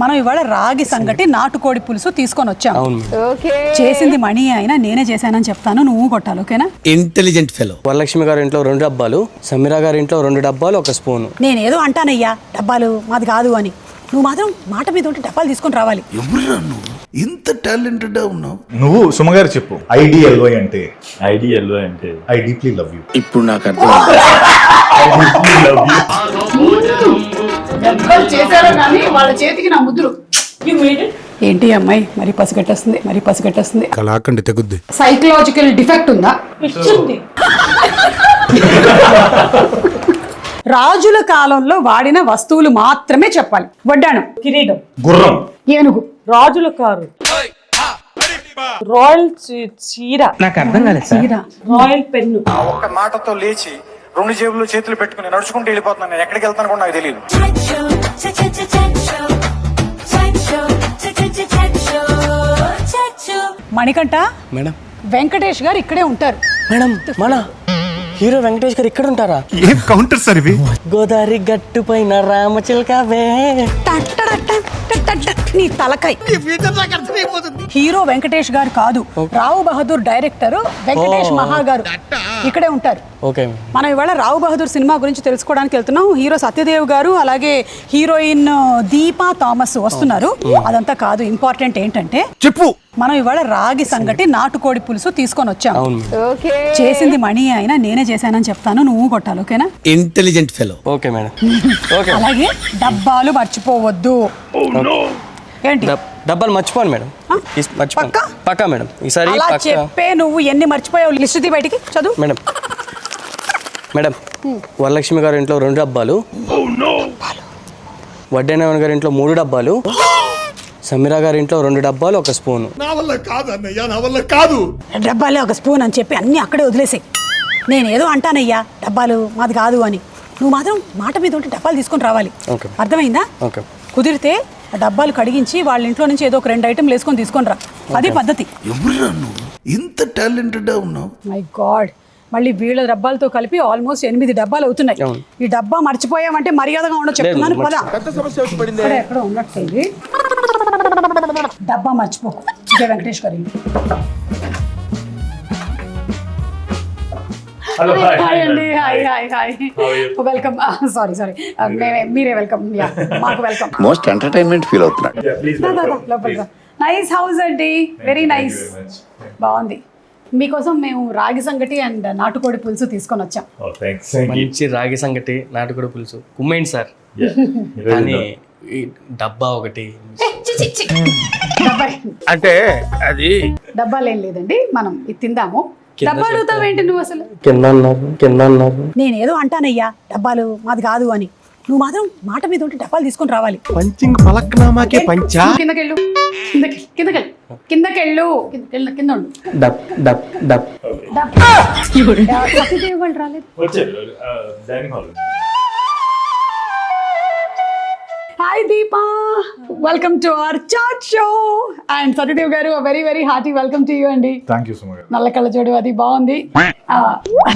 మనం ఇవాళ రాగి సంగటి నాటుకోడి పులుసు తీసుకొని వచ్చాం. చేసింది మణి అయినా నేనే చేశానని చెప్తాను, నువ్వు కొట్టాలి. ఓకేనా? Intelligent fellow. వరలక్ష్మి గారి ఇంట్లో 2 డబ్బాలు, సమీరా గారి ఇంట్లో 2 డబ్బాలు, 1 స్పూన్. నేనేదో అంటానయ్యా డబ్బాలు మాది కాదు అని, నువ్వు మాత్రం మాట మీద ఉంటే డబ్బాలు తీసుకొని రావాలి. ఇంత టాలెంటెడ్ ఉన్నావు నువ్వు. సుమగారు చెప్పు, IDLY అంటే ఐ డీప్లీ లవ్ యూ. ఇప్పుడు నాకు అర్థం. వాళ్ళ చేతికి నా ముద్దులు. ఏంటి అమ్మాయి మరి పసిగట్టేస్తుంది. కళాకండి తెగుద్ది. సైకలాజికల్ డిఫెక్ట్ ఉందా? రాజుల కాలంలో వాడిన వస్తువులు మాత్రమే చెప్పాలి. వడ్డాణం, కిరీటం, గుర్రం, ఏనుగు, రాజుల కారు, రాయల్ చీర, నాకు అర్థం కాలేదు సార్. చీర, రాయల్ పెన్ను. ఒక్క మాటతో లేచి 2 జేబుల్లో చేతులు పెట్టుకుని నడుచుకుంటూ వెళ్ళిపోతున్నాను. నేను ఎక్కడికి వెళ్తాను కూడా నాకు తెలియదు. మణికంఠ మేడం, వెంకటేష్ గారు ఇక్కడే ఉంటారు. మేడం మన హీరో వెంకటేష్ గారు ఇక్కడ ఉంటారా? ఏం కౌంటర్ సార్ ఇవి? గోదావరి గట్టు పైన రామచిలకవే. నీ తలకాయ. హీరో వెంకటేష్ గారు కాదు, రావు బహదూర్ డైరెక్టర్ వెంకటేష్ మహా గారు ఇక్కడే ఉంటారు. ఓకే. మనం ఇవాళ రావు బహదూర్ సినిమా గురించి తెలుసుకోవడానికి వెళ్తున్నాం. హీరో సత్యదేవ్ గారు అలాగే హీరోయిన్ దీపా థామస్ వస్తున్నారు. అదంతా కాదు, ఇంపార్టెంట్ ఏంటంటే చెప్పు. మనం ఇవాళ రాగి సంగటి నాటుకోడి పులుసు తీసుకొని వచ్చాం. అవును. చేసింది మణి అయినా నేనే చేశానని చెప్తాను, నువ్వు కొట్టాలి. ఓకేనా? Intelligent fellow. Okay madam. Okay. అలాగే డబ్బాలు మర్చిపోవద్దు. ఏంటి డబ్బాలు మర్చిపోను మేడం. మర్చిపోను. పక్కా మేడం. ఈసారి అలా చెప్పే నువ్వు ఎన్ని మర్చిపోయావు లిస్ట్ తీ బయటికి చదువు. మేడం వరలక్ష్మి గారి ఇంట్లో 2 డబ్బాలు, వడ్డేనారాయణ గారి ఇంట్లో 3 డబ్బాలు, సమీరా గారి ఇంట్లో 2 డబ్బాలు, 1 స్పూన్. నా వల్ల కాదు అన్నయ్య, నా వల్ల కాదు. డబ్బాలు 1 స్పూన్ అని చెప్పి అన్ని అక్కడే వదిలేసాయి. నేనేదో అంటానయ్యా డబ్బాలు మాది కాదు అని, నువ్వు మాత్రం మాట మీద ఉంటే డబ్బాలు తీసుకొని రావాలి. అర్థమైందా? కుదిరితే ఆ డబ్బాలు కడిగించి వాళ్ళ ఇంట్లో నుంచి ఏదో ఒక 2 ఐటెంలు వేసుకొని తీసుకొని రా. అది పద్ధతి. ఇంత టాలెంటెడ్ ఉన్నావు. మై గాడ్, మళ్ళీ వీళ్ళ డబ్బాలతో కలిపి ఆల్మోస్ట్ 8 డబ్బాలు అవుతున్నాయి. ఈ డబ్బా మర్చిపోయామంటే మర్యాదగా ఉండో చెప్తున్నాను కదా. ఎక్కడ ఉన్నట్టుంది డబ్బా మర్చిపోకు. జయ వెంకటేష్ గారు. హాయ్ అండి. Hi welcome. సారీ మీరే వెల్కమ్. మాకు వెల్కమ్. మోస్ట్ ఎంటర్టైన్మెంట్ ఫీల్ అవుతున్నాడు. నైస్ హౌస్ అండి, వెరీ నైస్, బాగుంది. మీకోసం మేము రాగి సంగటి అండ్ నాటుకోడి పులుసు తీసుకొని వచ్చాం. మంచి రాగి సంగటి నాటుకోడి పులుసు కుమ్మేంటి సార్. కానీ ఈ డబ్బా ఒకటి అంటే అది డబ్బాలు ఏం లేదండి, మనం ఇది తిందాము. డబ్బా అడుగుతావేంటి నువ్వు అసలు? కింద అన్నారు. నేనేదో అంటానయ్యా డబ్బాలు మాది కాదు అని, నువ్వు మాత్రం మాట మీద ఉంటే డబ్బాలు తీసుకొని రావాలి. పంచింగ్ పలక్నామాకే పంచా. కిందకెళ్ళు. కింద ఉండు. సత్యదేవ్ వాళ్ళు రాలేదు. Hi Deepa, welcome to our chat show. And Satyadev గారు very very hearty welcome to you అండి. థ్యాంక్ యూ సుమ గారు. నల్ల కళ్ళ జోడు అది బాగుంది.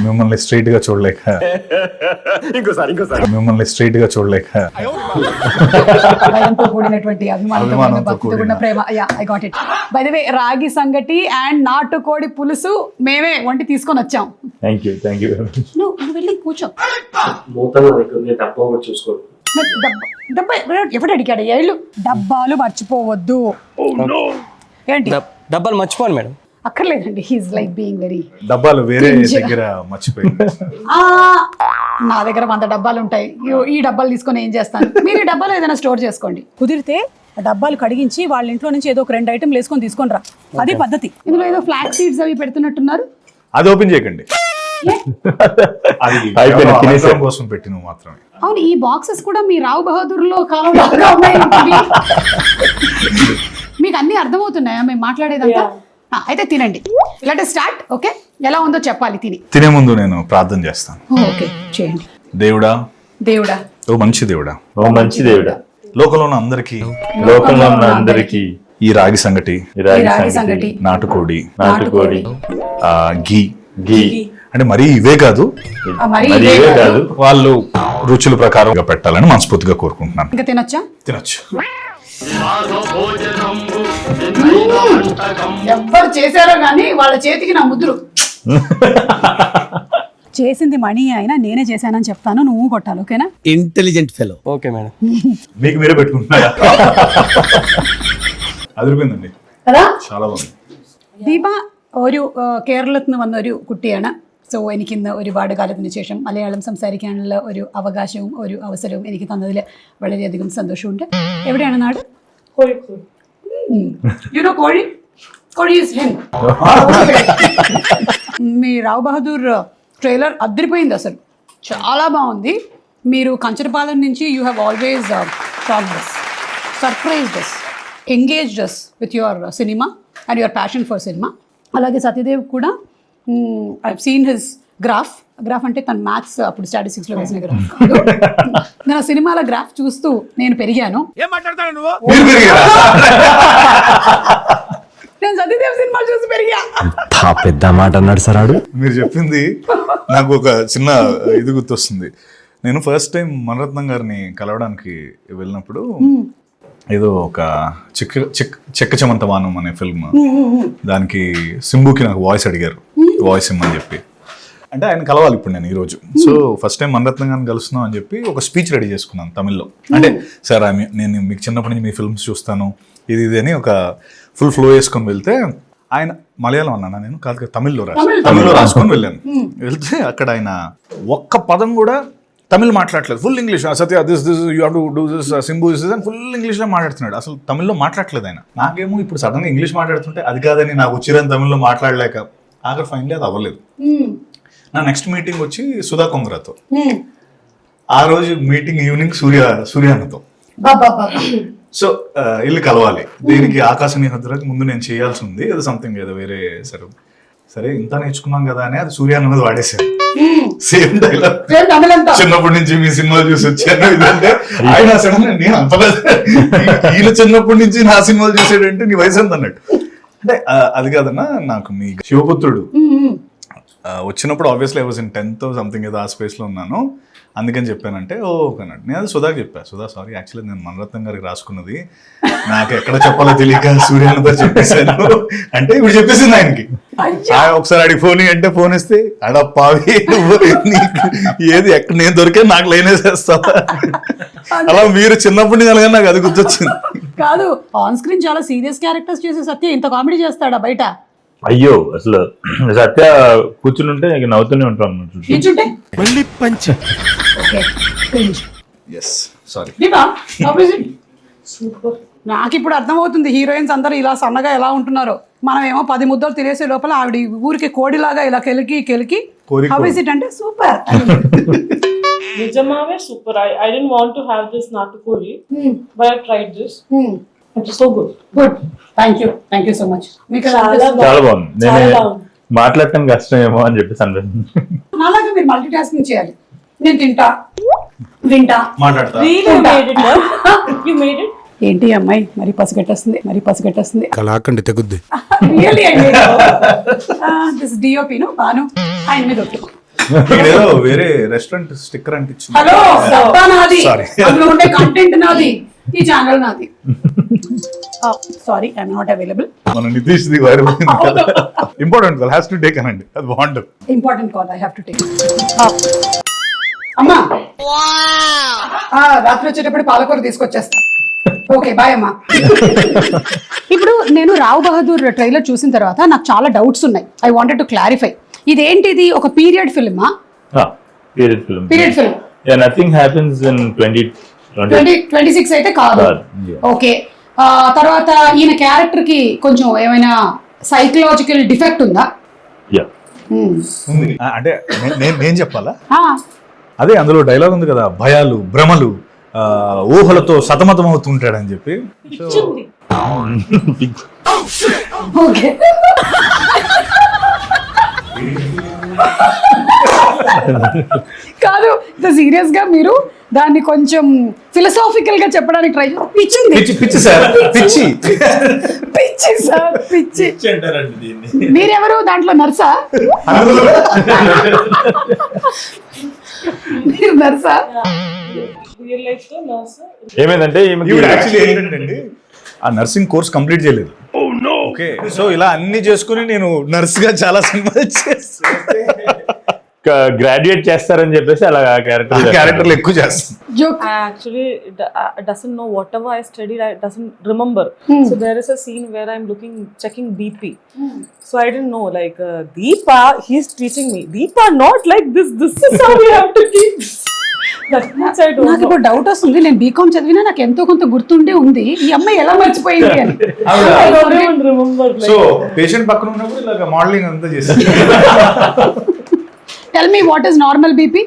మిమ్మల్ని స్ట్రైట్ గా చూడలేక భయంతో కూడినటువంటి అభిమానంతో కూడిన ప్రేమ. I got it. By the way, రాగి సంగటి అండ్ నాటుకోడి పులుసు మేమే వంటి తీసుకొని వచ్చాం. Thank you. నువ్వు వెళ్ళి కూర్చో. డబ్బా ఎవరు అడిగాడు? ఏళ్ళు డబ్బాలు మర్చిపోవద్దు. ఏంటి డబ్బాలు మర్చిపోను మేడం. అక్కర్లేదండి, హీస్ లైక్ బీయింగ్ వెరీ. డబ్బాలు వేరే దగ్గర మర్చిపోయింది. నా దగ్గర 100 డబ్బాలు ఉంటాయి. ఈ డబ్బాలు తీసుకొని ఏం చేస్తాను? మీరు ఈ డబ్బాలు ఏదైనా స్టోర్ చేసుకోండి. కుదిరితే ఆ డబ్బాలు కడిగించి వాళ్ళ ఇంట్లో నుంచి ఏదో ఒక 2 ఐటెంలు వేసుకొని తీసుకొని రా. అది పద్ధతి. ఇందులో ఏదో ఫ్లాక్ సీడ్స్ అవి పెడుతున్నట్టున్నారు. అది ఓపెన్ చేయకండి. కోసం పెట్టిన మాత్రమే. అవును, ఈ బాక్సెస్ కూడా మీ రావు బహదూర్ లో కాలంలో ఉన్నాయి. మీకు అన్ని అర్థమవుతున్నాయా మేము మాట్లాడేదంతా? అయితే తినండి. Let us start. ఓకే, ఎలా ఉందో చెప్పాలి తినే ముందు. నేను ప్రార్థన చేస్తాను. ఓకే, చేయండి. దేవుడా, ఓ మంచి దేవుడా, లోకంలో ఉన్న అందరికీ ఈ రాగి సంగటి, నాటుకోడి, ఘీ అంటే మరీ ఇవే కాదు, వాళ్ళు రుచుల ప్రకారంగా పెట్టాలని మనస్ఫూర్తిగా కోరుకుంటున్నాను. ఇంకా తినొచ్చు. ఎవ్వరు చేశారో కానీ వాళ్ళ చేతికి నా ముద్దులు. చేసింది మణి అయినా నేనే చేశానని చెప్తాను, నువ్వు కొట్టాలి, ఓకేనా? Intelligent fellow. Okay madam. మీకు మీరే పెట్టుకుంటున్నారా? അതിരിപ്പോയിന്നുണ്ട്. కదా చాలా బాగుంది. ദീപ ഒരു കേരളത്തിൽ നിന്ന് വന്ന ഒരു കുട്ടിയാണ്. സോ എനിക്കിന്ന് ഒരുപാട് കാലത്തിന് ശേഷം മലയാളം സംസാരിക്കാനുള്ള ഒരു അവകാശവും ഒരു അവസരവും എനിക്ക് തന്നതിൽ വളരെയധികം സന്തോഷമുണ്ട്. എവിടെയാണ് നാട്? కోഴിకోడ్. యు నో కోడి? కోడి is hen. Me Rao Bahadur trailer అదిరిపోయింది, అసలు చాలా బాగుంది. మీరు కంచరపాలెం నుంచి you have always talked us, surprised us, engaged us with your cinema and your passion for cinema. అలాగే సత్యదేవ్ కూడా I have seen his graph అంటే తన మ్యాథ్స్ అప్పుడు స్టాటిస్టిక్స్లో వేసిన గ్రాఫ్ కాదు. నా సినిమాల గ్రాఫ్ చూస్తూ నేను పెరిగాను. నేను సత్యదేవ్ సినిమాలు చూసి పెరిగా. పెద్ద మాట అన్నాడు సార్ ఆడు. మీరు చెప్పింది నాకు ఒక చిన్న ఇది గుర్తొస్తుంది. నేను ఫస్ట్ టైం మణిరత్నం గారిని కలవడానికి వెళ్ళినప్పుడు ఏదో ఒక చెక్క చెమంతమానం అనే ఫిల్మ్, దానికి సింబుకి నాకు వాయిస్ అడిగారు, వాయిస్ ఇమ్మని చెప్పి. అంటే ఆయన కలవాలి ఇప్పుడు నేను ఈరోజు. సో ఫస్ట్ టైం మణిరత్నం గారిని కలుస్తున్నాం అని చెప్పి ఒక స్పీచ్ రెడీ చేసుకున్నాను తమిళ్లో. అంటే సార్ నేను మీకు చిన్నప్పటి నుంచి మీ ఫిల్మ్స్ చూస్తాను ఇది అని ఒక ఫుల్ ఫ్లో వేసుకొని వెళ్తే, ఆయన మలయాళం అన్నాను నేను, కాదు తమిళ్లో రాసుకొని వెళ్ళాను. వెళ్తే అక్కడ ఆయన ఒక్క పదం కూడా తమిళ్ మాట్లాడలేదు, full English. Satya this you have to do this, Simbu this అని ఫుల్ ఇంగ్లీష్లో మాట్లాడుతున్నాడు. అసలు తమిళ్లో మాట్లాడలేదు ఆయన. నాకేమో ఇప్పుడు సడన్గా ఇంగ్లీష్ మాట్లాడుతుంటే అది కాదని నాకు వచ్చిరని తమిళ్లో మాట్లాడలేక ఆఖరి ఫైనలీ అది అవ్వలేదు. నా నెక్స్ట్ మీటింగ్ వచ్చి సుధా కొంగరాతో. ఆ రోజు మీటింగ్ ఈవినింగ్ సూర్యాన్నతో. సో ఇల్లు కలవాలి, దీనికి ఆకాశ నిహద్రకు ముందు నేను చేయాల్సి ఉంది, ఏదో సంథింగ్ ఏదో వేరే. సరే ఇంత నేర్చుకున్నాం కదా అని అది సూర్యాన్న మీద వాడేశారు. సేమ్ డైలాగ్, చిన్నప్పటి నుంచి మీ సినిమాలు చూసి వచ్చాను ఇదంటే ఆయన సడన్ నేను అంతలేదు, ఈయన చిన్నప్పటి నుంచి నా సినిమాలు చూసాడంటే నీ వయసు ఎంత అన్నట్టు. అంటే అది కాదన్నా, నాకు మీ శివపుత్రుడు వచ్చినప్పుడు obviously I was in 10th something ఏదో ఆ స్పేస్లో ఉన్నాను, అందుకని చెప్పానంటే ఓకే అన్నట్టు. నేను అది సుధాకి చెప్పాను, సుధా సారీ యాక్చువల్లీ నేను మణిరత్నం గారికి రాసుకున్నది, నాకు ఎక్కడ చెప్పాలో తెలియక సూర్యాన్నతో చెప్పేశాను అంటే ఇప్పుడు చెప్పేసింది ఆయనకి. ఒకసారి అడిగి ఫోన్ అంటే ఫోన్ ఇస్తే అడప్పావి ఏది ఎక్కడ నేను దొరికే నాకు లైనేసేస్తావా. అలా మీరు చిన్నప్పటి నుంచి అలాగే నాకు అది గుర్తొచ్చింది. కాదు, ఆన్ స్క్రీన్ చాలా సీరియస్ క్యారెక్టర్స్ చేసే సత్య ఇంత కామెడీ చేస్తాడా బయట? అయ్యో అసలు సత్య కూర్చుంటే నవ్వుతూనే ఉంటాం. మళ్ళీ పంచ. నాకు ఇప్పుడు అర్థమవుతుంది హీరోయిన్స్ అందరూ ఇలా సన్నగా ఎలా ఉంటున్నారో. మనం ఏమో 10 ముద్దలు తినేసే లోపల ఆవిడ ఊరికి కోడిలాగా ఇలా కెలికి హౌ ఇస్ ఇట్ అంటే సూపర్. నిజమావే super. I didn't want to have this natukoli, but I tried this. It's so good. Good, thank you so much. మీకు చాలా బాగుంది. నేను మాట్లాడటం కష్టమేమో అని చెప్పేసి అనిపిస్తుంది. అలాగే మీరు మల్టీ టాస్కింగ్ చేయాలి. నేను తింటా వింటా మాట్లాడతా. Really made it, huh? You made it? ఏంటి అమ్మాయి మరి పసిగట్టేస్తుంది. కళాకండి తెగుద్ది. Really I made this DOP no Bhanu ఆయన మీద ఒట్టు. ఏదో వేరే రెస్టారెంట్ స్టిక్కర్ అంటించింది. హలో డబ్బా నాది, అందులో ఉండే కంటెంట్ నాది, ఈ ఛానల్ నాది. Sorry I am not available. మన నితీష్ ది వైరల్ అయింది కదా, important call has to take అనండి, అది బాగుంటుంది. Important call I have to take. అమ్మా రాత్రి వచ్చేటప్పుడు పాలకూర తీసుకొచ్చేస్తా. ఓకే బాయ్ అమ్మా. ఇప్పుడు నేను రావ్ బహదూర్ ట్రైలర్ చూసిన తర్వాత నాకు చాలా డౌట్స్ ఉన్నాయి. I wanted to clarify. ఇదేంటిది, ఒక పీరియడ్ ఫిల్మా? Period film. Yeah, nothing happens in 2026 అయితే కాదు. ఓకే, తర్వాత ఈయన క్యారెక్టర్ కి కొంచెం ఏమైనా సైకలాజికల్ డిఫెక్ట్ ఉందా? ఉంది. అంటే నేను చెప్పాలా? అదే అందులో డైలాగ్ ఉంది కదా, భయాలు భ్రమలు ఊహలతో సతమతం అవుతుంటాడని చెప్పి. ఓకే కాదు, సీరియస్ గా మీరు దాన్ని కొంచెం ఫిలసాఫికల్ గా చెప్పడానికి ట్రై పిచ్చి. మీరెవరు దాంట్లో నర్సా? మీరు నర్సా? ఏమైందంటే ఏంటంటే ఆ నర్సింగ్ కోర్స్ కంప్లీట్ చేయలేదు. ఓకే, సో ఇలా అన్ని చేసుకుని నేను నర్స్ గా చాలా సినిమాలు చేస్తాను. గ్రాడ్యుయేట్ చేస్తారని చెప్పేసి అలా క్యారెక్టర్లు ఎక్కువ చేస్తాను. Joke. I actually doesn't know whatever I studied. I doesn't remember. So there is a scene where I'm checking BP. So I didn't know like Deepa. He's teaching me. Deepa, not like this. This is how we have to keep. That much I don't నాకు know. ఇప్పుడు doubt వస్తుంది. నేను BCom చదివినా నాకు ఎంతో కొంత గుర్తుండే ఉంది, ఈ అమ్మాయి ఎలా మర్చిపోయింది అని. I don't even remember. Like, so patient పక్కన ఉన్నప్పుడు ఇలాగ మోడలింగ్ అంతా చేస్తాను. Tell me what is normal BP?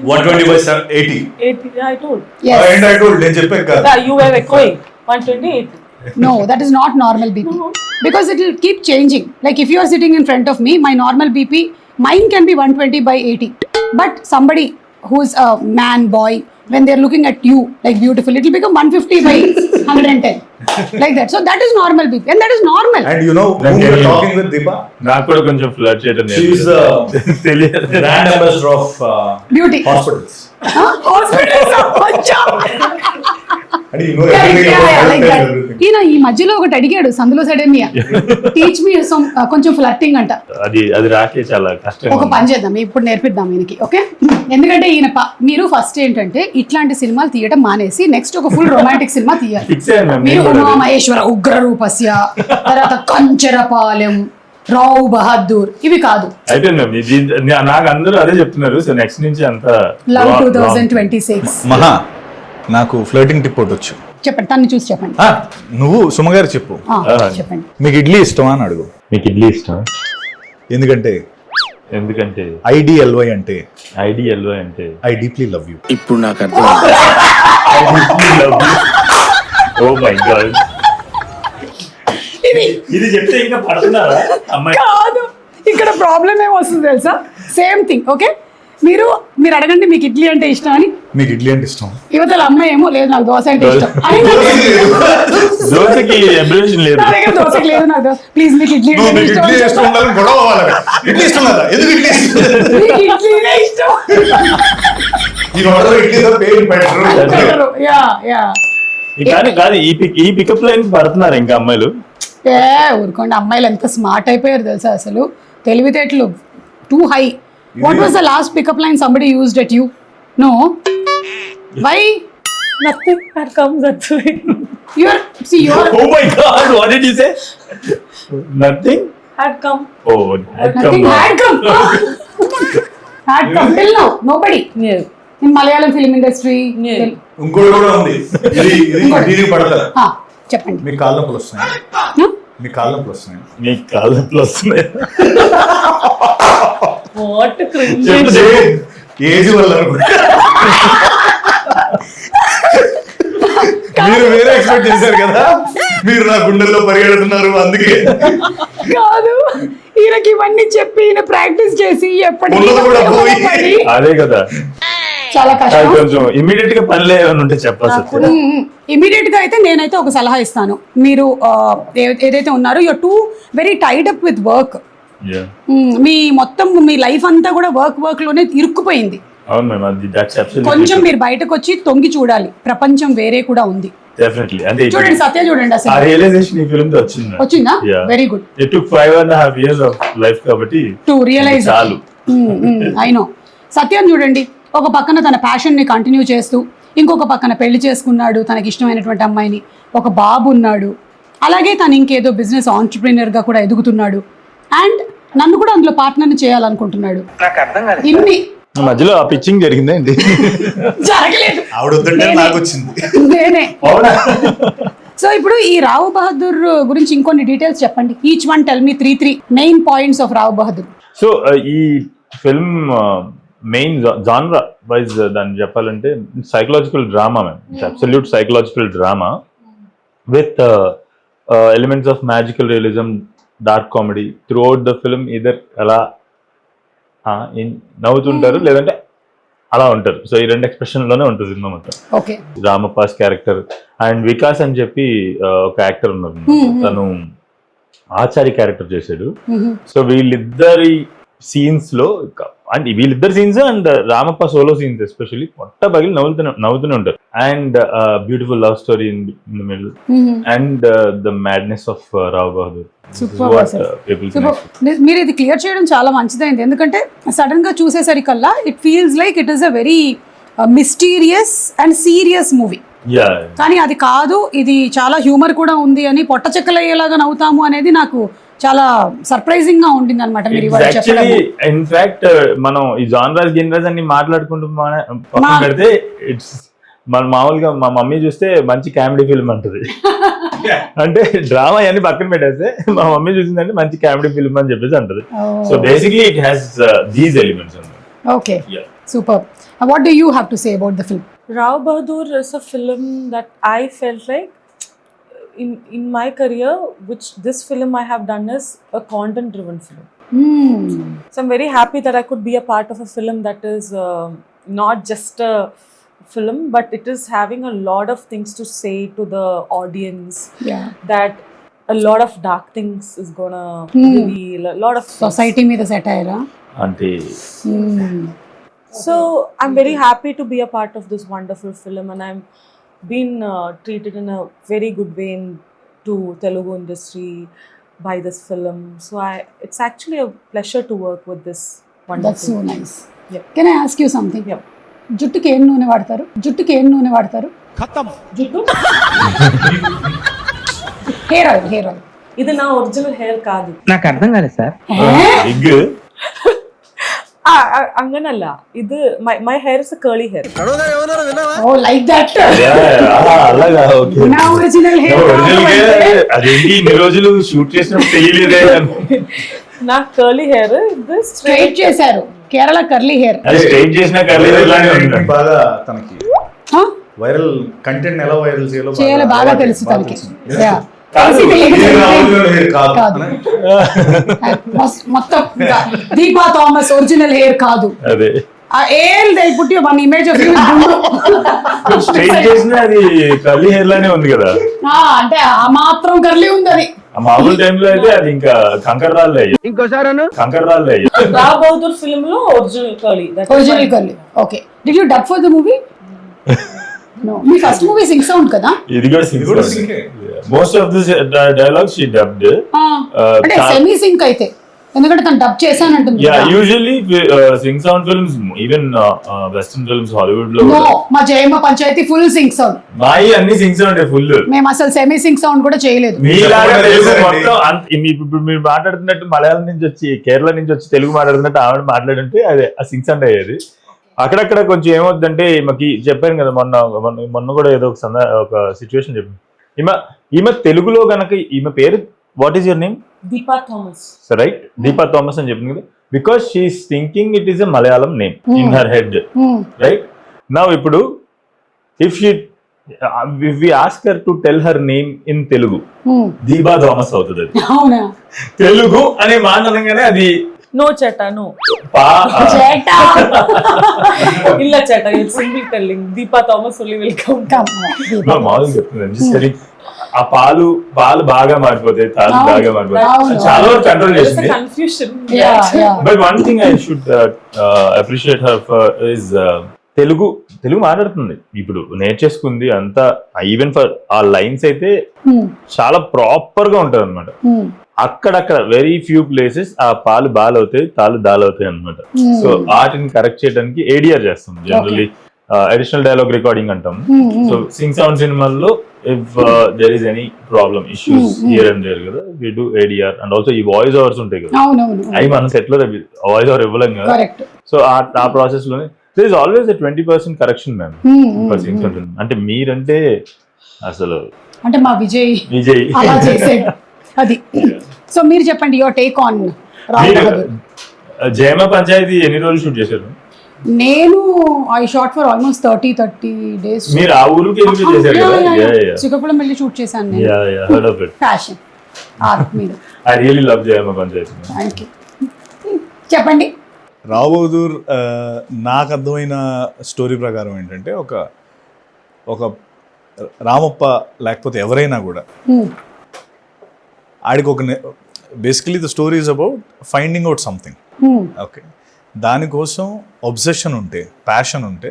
120/80. 80. Yeah, I told. Yes. నేను చెప్పాను కదా. Yeah, you were echoing. 128. No, that is not normal BP. Because it will keep changing. Like if you are sitting in front of me, my normal BP, mine can be 120/80. But somebody who's a man, boy, when they're looking at you like beautiful, it will become 150/110. Like that. So that is normal BP. And that is normal. And you know whom you are talking with, Deepa? నాకు కూడా కొంచెం flirt చేయడం She is the brand ambassador of Beauty. hospitals. Hospitals. And you know everything about health and everything. ఈయన ఈ మధ్యలో ఒకటి అడిగాడు సందులో సడన్గా టీచ్ మీ కొంచెం ఫ్లర్టింగ్ అంట. అది రాకే చాలా కష్టంగా ఒక పని చేద్దాం, ఇప్పుడు నేర్పిద్దాం ఈయనకి. ఓకే, ఎందుకంటే ఈయన మీరు ఫస్ట్ ఏంటంటే ఇట్లాంటి సినిమాలు తీయడం మానేసి నెక్స్ట్ ఒక ఫుల్ రొమాంటిక్ సినిమా తీయాలి. ఫిక్స్ అయ్యాను మ్యామ్. మీరు ఉమా మహేశ్వర ఉగ్ర రూపస్య, తర్వాత కంచరపాలెం, రావు బహదూర్, ఇవి కాదు. అయిపోయింది మ్యామ్. ఇది నాకు అందరూ అదే చెప్తున్నారు. సో నెక్స్ట్ నుంచి అంతా లవ్ 2026. మహా, నాకు ఫ్లర్టింగ్ టిప్ ఒకటి వచ్చు. చెప్పండి, తన్ని చూసి చెప్పండి. నువ్వు సుమగారు చెప్పు. చెప్పండి. మీకు ఇడ్లీ ఇష్టమా అని అడుగు. మీకు ఇడ్లీ ఇష్టం ఎందుకంటే IDLY అంటే ఐడిఎల్ఓ అంటే ఐ డీప్లీ లవ్ యూ. ఇప్పుడు నాకు అర్థం. ఓ మై గాడ్, ఇది చెప్తే ఇంకా పడుతున్నారా అమ్మాయి? కాదు, ఇక్కడ ప్రాబ్లం ఏమొస్తుంది తెలుసా? Same thing. ఓకే, మీరు అడగండి మీకు ఇడ్లీ అంటే ఇష్టం అని. మీకు ఇడ్లీ అంటే ఇష్టం? యువతల అమ్మాయి ఏమో లేదు నాకు దోశ అంటే ఇష్టం అని. దోశకి అబ్రివేషన్ లేదు. నా దగ్గర దోశకి లేదు, నాకు ప్లీజ్ మీకు ఇడ్లీ అంటే ఇష్టం అని చెప్పండి. ఇడ్లీ ఇష్టం కదా, ఎందుకు ఇడ్లీ ఇష్టం? మీకు ఇడ్లీనే ఇష్టం. పెట్టరు. Yeah yeah. కానీ కాదు, ఈ పికప్ లైన్స్ పడుతున్నారు ఇంకా అమ్మాయిలు. ఊరుకోండి, అమ్మాయిలు ఎంత స్మార్ట్ అయిపోయారు తెలుసా అసలు. తెలివితేటలు too high. What was the last pickup line somebody used at you? No, why? Nothing had come that way. You're Oh my God, what did you say? Nothing? Had come. Oh, had come. nothing had come. Had come till now, nobody. Yeah. In Malayalam film industry. Yeah. ఇంకోటి కూడా ఉంది. ఇది పడతారు. చెప్పండి. మీ కాళ్ళ నొప్పులు వస్తున్నాయి? మీ కాళ్ళ నొప్పులు వస్తున్నాయి? మీ కాళ్ళలో వస్తున్నాయి. What cringe. ఏజ్ వల్ల మీరు వేరే ఎక్స్పెక్ట్ చేశారు కదా, మీరు నా గుండెల్లో పరిగెడుతున్నారు అందుకే. కాదు, ఈయనకి ఇవన్నీ చెప్పి ఈయన ప్రాక్టీస్ చేసి ఎప్పటికీ అదే కదా చాలా కష్టం. కొంచెం ఇమీడియట్ గా పనులు ఏమైనా ఉంటే చెప్పాల్సి. ఇమీడియట్ గా అయితే నేనైతే ఒక సలహా ఇస్తాను. మీరు ఏదైతే ఉన్నారో you're too very tied up with work. మీ మొత్తం మీ లైఫ్ అంతా కూడా వర్క్ లోనే ఇరుక్కుపోయింది. అవును మ్యామ్, అది దట్స్ అబ్సల్యూట్లీ. కొంచెం మీరు బయటకు వచ్చి తొంగి చూడాలి, ప్రపంచం వేరే కూడా ఉంది. డెఫినెట్లీ. అంటే చూడండి, సత్య చూడండి అసలు. ఆ రియలైజేషన్ ఈ ఫిల్మ్ తో వచ్చింది. వచ్చిందా? Very good. It took 5.5 years of life కాబట్టి టు రియలైజ్. చాలు. I know. సత్యం చూడండి, ఒక పక్కన తన ప్యాషన్ ని కంటిన్యూ చేస్తూ, ఇంకొక పక్కన పెళ్లి చేసుకున్నాడు తనకి ఇష్టమైనటువంటి అమ్మాయిని, ఒక బాబు ఉన్నాడు, అలాగే తను ఇంకేదో బిజినెస్ ఆంటర్ప్రీనర్ గా కూడా ఎదుగుతున్నాడు, అండ్ నన్ను కూడా అందులో పార్ట్నర్ చేయాలనుకుంటున్నాడు. ఇన్ని మధ్యలో ఆ పిచ్చింగ్ జరిగిందండి. జరగలేదు, ఆవిడ నాకు వచ్చింది నేనే. సో ఇప్పుడు ఈ రావు బహదూర్ గురించి ఇంకొన్ని డీటెయిల్స్ చెప్పండి. Each one tell me 3 main points of Rao Bahadur. So ఈ ఫిల్మ్ మెయిన్ జాన్రా వైజ్ దాన్ని చెప్పాలంటే psychological drama ma'am. It's absolute psychological drama with elements of magical realism, dark comedy through out the film. Either అలా నవ్వుతుంటారు, లేదంటే అలా ఉంటారు. So ఈ 2 expression లోనే ఉంటుంది సినిమా మొత్తం. ఓకే. రామపాస్ క్యారెక్టర్ అండ్ వికాస్ అని చెప్పి ఒక యాక్టర్ ఉన్నారు, తను ఆచారి క్యారెక్టర్ చేశాడు. సో వీళ్ళిద్దరి సీన్స్ లో అండ్ వీళ్ళిద్దరు scenes and Ramappa solo scenes especially పొట్ట పగిలి నవ్వుతూనే ఉంటారు. And beautiful love story in the middle and the madness of Rao Bahadur. మీరు ఇది క్లియర్ చేయడం చాలా మంచిదైంది, ఎందుకంటే సడన్ గా చూసేసరికల్లా it feels like it is a very mysterious and serious movie. కానీ అది కాదు, ఇది చాలా హ్యూమర్ కూడా ఉంది అని పొట్ట చెక్కలయ్యేలాగా నవ్వుతాము అనేది నాకు చాలా సర్ప్రైజింగ్ గా ఉండింది అనమాట. ఇన్ఫాక్ట్ మనం ఈ జానరాస్ గిన్రాస్ అన్ని మాట్లాడుకుంటూ పక్కన పెడితే ఇట్స్ మన మామూలుగా మా మమ్మీ చూస్తే మంచి కామెడీ ఫిల్మ్ అంటది. అంటే డ్రామా అని పక్కన పెట్టేస్తే మా మమ్మీ చూసిందంటే మంచి కామెడీ ఫిల్మ్ అని చెప్పేసి అంటది. So basically it has these elements. Okay, super. What do you have to say about the film? Rao Bahadur is a film that I felt like in my career, which this film I have done is a content driven film. So I'm very happy that I could be a part of a film that is not just a film, but it is having a lot of things to say to the audience. Yeah. That a lot of dark things is gonna reveal, a lot of Society మీద satire. అంటే So I'm very happy to be a part of this wonderful film, and I'm been treated in a very good way to Telugu industry by this film. So it's actually a pleasure to work with this wonderful. That's so nice. Yep. Can I ask you something? Yep. జుట్టుకి ఏం నూనె వాడతారు? ఖతం. జుట్టు hair oil. ఇది నా original hair కాదు. నాకు అర్థం కాలేదు సార్. అంగనల్ల ఇది my hair is curly hair. Oh like that. అలాగా. నా ఒరిజినల్ హెయిర్ అదేంటి ఇన్ని రోజులు షూట్ చేసినప్పుడు తెలియలేదే. నా కర్లీ హెయిర్ ఇది స్ట్రైట్ చేశారు, కేరళ కర్లీ హెయిర్. అది స్ట్రైట్ చేసిన కర్లీ బాగా తనకి వైరల్ కంటెంట్ ఎలా వైరల్ చేయాలో బాగా తెలుసు తనకి. మొత్తం దీపా థామస్ ఒరిజినల్ హెయిర్ కాదు. అదే పుట్టి వన్ ఇమేజ్ ఆఫ్ స్ట్రైట్ చేసిన అది కర్లీ హెయిర్ లానే ఉంది కదా. అంటే ఆ మాత్రం కర్లీ ఉంది అది. ఆ మామూలు టైంలో అయితే అది ఇంకా కంకర రాళ్ళే అయ్యి. ఇంకోసారి కంకర రాళ్ళే అయ్యి. రావ్ బహదూర్ ఫిల్మ్ లో ఒరిజినల్ కర్లీ. Okay, did you dub for the movie? No, మీ ఫస్ట్ మూవీ సింగ్ సౌండ్ కదా? ఇది కూడా sync. Most of this dialogues she dubbed. అంటే సెమీ సింక్ అయితే, ఎందుకంటే తను డబ్ చేశానంటుంది. Yeah, usually sync sound films, even western films Hollywood లో మా Jayamma Panchayathi full sync sound. మాయి అన్ని సింగ్ సౌండ్ ఫుల్. మేము అసలు సెమీ సింగ్ సౌండ్ కూడా చేయలేదు. మీలాగా మొత్తం ఇప్పుడు మీరు మాట్లాడుతున్నట్టు మలయాళం నుంచి వచ్చి కేరళ నుంచి వచ్చి తెలుగు మాట్లాడుతున్నట్టు ఆవిడ మాట్లాడుంటే అదే ఆ సింగ్ సౌండ్ అయ్యేది. అక్కడక్కడ కొంచెం ఏమవుతుందంటే మాకు చెప్పాను కదా మొన్న కూడా ఏదో ఒక సిచ్యువేషన్ చెప్పింది. ఈమె తెలుగులో గనక ఈమె పేరు what is your name? Deepa Thomas. Right, Deepa Thomas అని చెప్పింది కదా, because she's thinking it is a Malayalam name in her head. Right now ఇప్పుడు if we ask her to tell her name in Telugu, Deepa Thomas అవుతుంది. అది తెలుగు అనే మాట అనగానే అది No cheta, no. Cheta. Illa cheta, it's simple telling. Deepa Thomas only will come. మామూలుగా చెప్తున్నాను. ఆ పాలు బాగా మారిపోతాయి, తాలు బాగా మారిపోతాయి. చాలా వరకు కంట్రోల్ చేసింది. Confusion. But one thing I should appreciate her for is Telugu మాట్లాడుతుంది, ఇప్పుడు నేర్చేసుకుంది అంతా. ఈవెన్ ఫర్ ఆ లైన్స్ అయితే చాలా ప్రాపర్ గా ఉంటది అనమాట. అక్కడక్కడ వెరీ ఫ్యూ ప్లేసెస్ ఆ పాలు బాలవుతాయి, తాలు దాలవుతాయి అనమాట. సో వాటిని కరెక్ట్ చేయడానికి ఏడిఆర్ చేస్తాం జనరల్లీ, అడిషనల్ డైలాగ్ రికార్డింగ్ అంటాం. సో సింగ్ సౌండ్ సినిమాల్లో if there is any problem issues here and there కదా, we do ADR. And also ఈ వాయిస్ ఓవర్స్ ఉంటాయి కదా, అవి మనం సెట్ లో వాయిస్ ఓవర్ ఇవ్వలేం కదా. సో ఆ ప్రాసెస్ లోనే there is always 20% correction ma'am for sync sound. అంటే మీరంటే అసలు అంటే మా విజయ్ అలా చేసాడు అది. సో మీరు చెప్పండి your take on Rao Bahadur. Jayamma Panchayathi ఎన్ని రోజులు షూట్ చేశారు? నేను I shot for almost 30 days. మీరు ఆ ఊరికి వెళ్ళి చేశారు కదా? శ్రీకాకుళం వెళ్ళి షూట్ చేశాను నేను. Yeah heard of it. Fashion art మీద. I really love Jayamma Panchayathi. Thank you. చెప్పండి. రావ్ బహదూర్ నాకు అర్థమైన స్టోరీ ప్రకారం ఏంటంటే ఒక రామప్ప లేకపోతే ఎవరైనా కూడా ఆడికి basically the story is about finding out something. Okay, దానికోసం ఒబ్సెషన్ ఉంటే, ప్యాషన్ ఉంటే,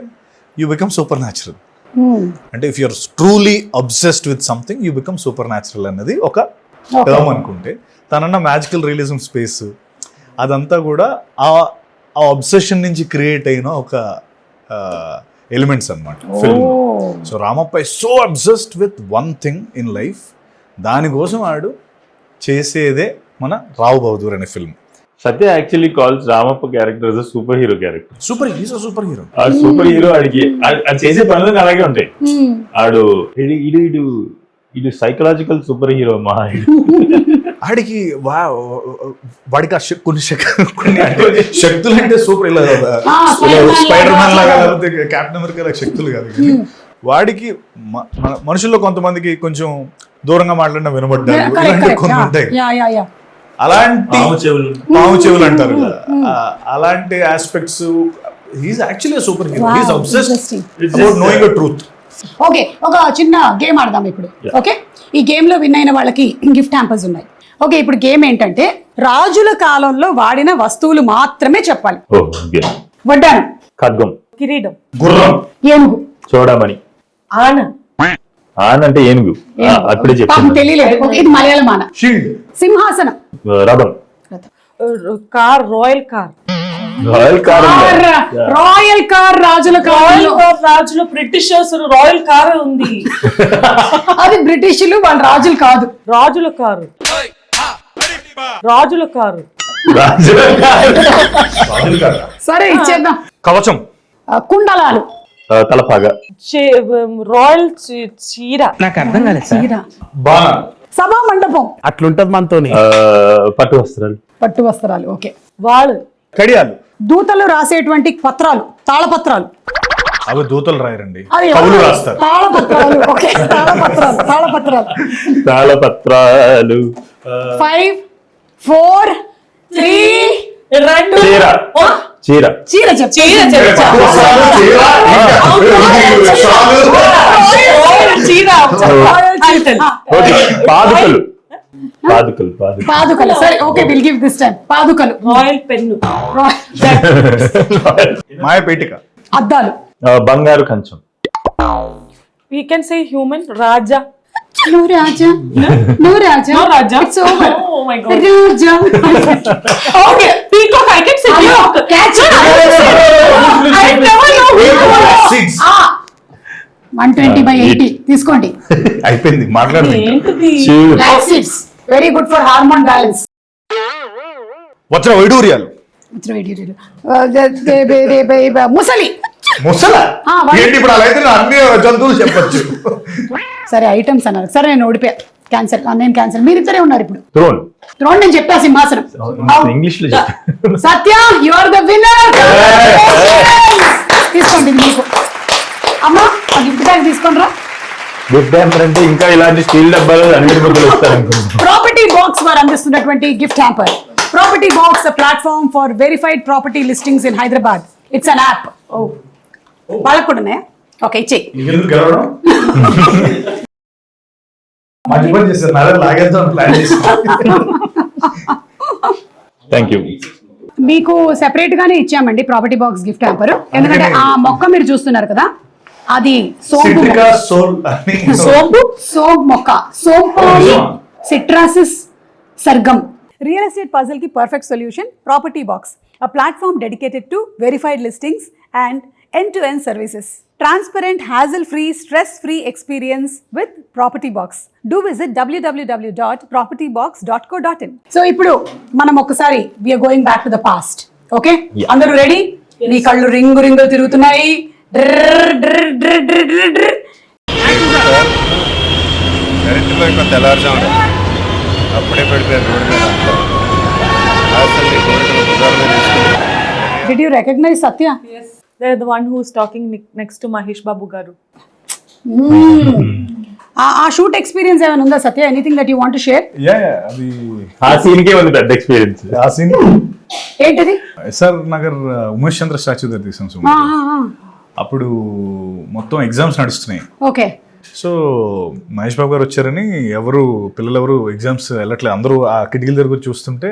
యూ బికమ్ సూపర్ న్యాచురల్. అంటే if you're truly obsessed with something you become super natural అన్నది ఒక టర్మ్ అనుకుంటే, తనన్న మ్యాజికల్ రియలిజం స్పేస్ అదంతా కూడా ఆ అబ్సెషన్ నుంచి క్రియేట్ అయిన ఒక ఎలిమెంట్స్ అన్నమాట film. So Ramappa is so obsessed with one thing in life, దానికోసం ఆడు చేసేదే మన రావు బహదూర్ అనే film. Satya actually calls Ramappa character as a super hero character. Super hero. ఆ సూపర్ హీరో ఆడికి అది చేసే పనులు అలాగే ఉంటాయి. ఆడు ఇడు సైకలాజికల్ సూపర్ హీరో మా ఆడికి వాడికి కొన్ని శక్తులు అంటే సూపర్, ఇలా స్పైడర్ మ్యాన్ లాగా లేకపోతే కెప్టెన్ అమెరికా లాగా శక్తులు కాదు, వాడికి మనుషుల్లో కొంతమందికి కొంచెం దూరంగా మాట్లాడిన వినబడ్డారు, ఇలాంటి కొన్ని ఉంటాయి. అలాంటి పాము చెవులు అంటారు కదా, అలాంటి aspects. He's actually super hero. He's obsessed about knowing the truth. Okay, ఒక చిన్న గేమ్ ఆడదాం ఇప్పుడు. ఓకే, ఈ గేమ్ లో విన్ అయిన వాళ్ళకి గిఫ్ట్ హ్యాంపర్స్ ఉన్నాయి. ఓకే, ఇప్పుడు గేమ్ ఏంటంటే రాజుల కాలంలో వాడిన వస్తువులు మాత్రమే చెప్పాలి. వడ్డానం, ఖడ్గం, కిరీటం, గుర్రం, ఏనుగు, చూడమని, ఆన అంటే ఏనుగు, అప్పుడే పాపం చెప్పాను. తెలియలేదు. ఓకే, ఇది మలయాళం ఆన. షీల్డ్, సింహాసనం, రథం, car, royal car. Royal car, royal car రాజుల కాలంలో. రాజులు బ్రిటిషర్స్ రాయల్ కార్ ఉంది. అది బ్రిటిషులు, వాళ్ళు రాజులు కాదు. రాజుల కారు, రాజుల కారు. సరే ఇచ్చేద్దాం. కవచం, కుండలాలు, తలపాగా, రాయల్ చీర. నాకు అర్థం కాలేదు సార్. చీర, బాణ, సభా మండపం, అట్లుంటది మనతోని. పట్టు వస్త్రాలు, పట్టు వస్త్రాలు. ఓకే, వాళ్ళు, కడియాలు, దూతలు రాసేటువంటి పత్రాలు, తాళపత్రాలు. అవి దూతలు రాయరండి, అది కవులు రాస్తారు. తాళపత్రాలు. ఓకే, తాళపత్రాలు. 5, 4, 3, 2. చీర, చీర చెప్పు. పాదుకలు, పాదుకలు. సరే, okay, will give this time. పాదుకలు, రాయల్ పెన్ను, మాయ పేటిక, అద్దాలు, బంగారు కంచం. we can say human, Raja. No Raja. No Raja. No Raja. It's over. Oh my God. Raja. Okay, peacock, I can say peacock. Catch it. I never know peacock. 120/80 తీసుకోండి. అయిపోయింది, మాట్లాడండి. ఏంటిది? Black seeds. Very good for hormone balance. వజ్ర వైడూర్యాలు, ముసలి. ముసల వాడి- ఏంటి ఇప్పుడు అలా అయితే నా అన్ని జంతువులు చెప్పచ్చు. సరే, ఐటమ్స్ అన్నారు. సరే, నేను ఓడిపోయా. క్యాన్సల్. నేను క్యాన్సల్. మీరిద్దరే ఉన్నారు ఇప్పుడు. త్రోన్, త్రోన్ నేను చెప్పా. సింహాసనం. ఇంగ్లీష్ లో చెప్పు. సత్య, యు ఆర్ ద విన్నర్. తీసుకోండి, ఇది మీకు. అమ్మా, ఆ గిఫ్ట్ బ్యాగ్ తీసుకోండి రా. గిఫ్ట్ హ్యాంపర్ అంటే ఇంకా ఇలాంటి స్టీల్ డబ్బాలు అన్ని రూపాయలు ఇస్తారు అనుకుంటున్నాను. ప్రాపర్టీ బాక్స్ వారు అందిస్తున్నటువంటి gift hamper. Property box, a platform for verified property listings in Hyderabad. It's an app. Oh, వాళ్ళకు కూడా ఉన్నాయా? ఓకే, ఇచ్చేయి. ఎందుకు గెలవడం? మంచి పని చేస్తారు, నా దగ్గర లాగేద్దాం ప్లాన్ చేస్తారు. Thank you. మీకు సెపరేట్ గానే ఇచ్చామండి ప్రాపర్టీ బాక్స్ గిఫ్ట్ హ్యాంపర్. ఎందుకంటే ఆ మొక్క మీరు చూస్తున్నారు కదా, అది సోంపు సిట్రికా సోల్ అని సోంపు మొక్క. సోంపు, సిట్రాసిస్, సర్గం. రియల్ ఎస్టేట్ పజిల్ కి perfect solution property box, a platform dedicated to verified listings and end-to-end services. Transparent, hassle-free, stress-free experience with Property Box. Do visit www.propertybox.co.in. So ఇప్పుడు మనం ఒకసారి we are going back to the past. Okay? అందరూ ready? మీ కళ్ళు ring తిరుగుతున్నాయి. తెల్లారుజామున అప్పుడే పడిపోయారు road మీద. అసలు నీ కోరికలు బుధాల మీద తీసుకుని Did you recognize Satya? Yes, they're the one who's talking next to Mahesh Babu garu. ఆ షూట్ ఎక్స్పీరియన్స్ ఏమైనా ఉందా Satya? Anything that you want to share? అది ఆ సీన్ కే ఉంది పెద్ద ఎక్స్పీరియన్స్. ఆ సీన్ ఏంటిది? ఎస్ఆర్ నగర్ ఉమేష్ చంద్ర స్టాచ్యూ దగ్గర తీసాం. అప్పుడు మొత్తం ఎగ్జామ్స్ నడుస్తున్నాయి. ఓకే. సో మహేష్ బాబు గారు వచ్చారని పిల్లలు ఎవరు ఎగ్జామ్స్ వెళ్ళట్లేదు, అందరూ ఆ కిటికీల దగ్గర చూస్తుంటే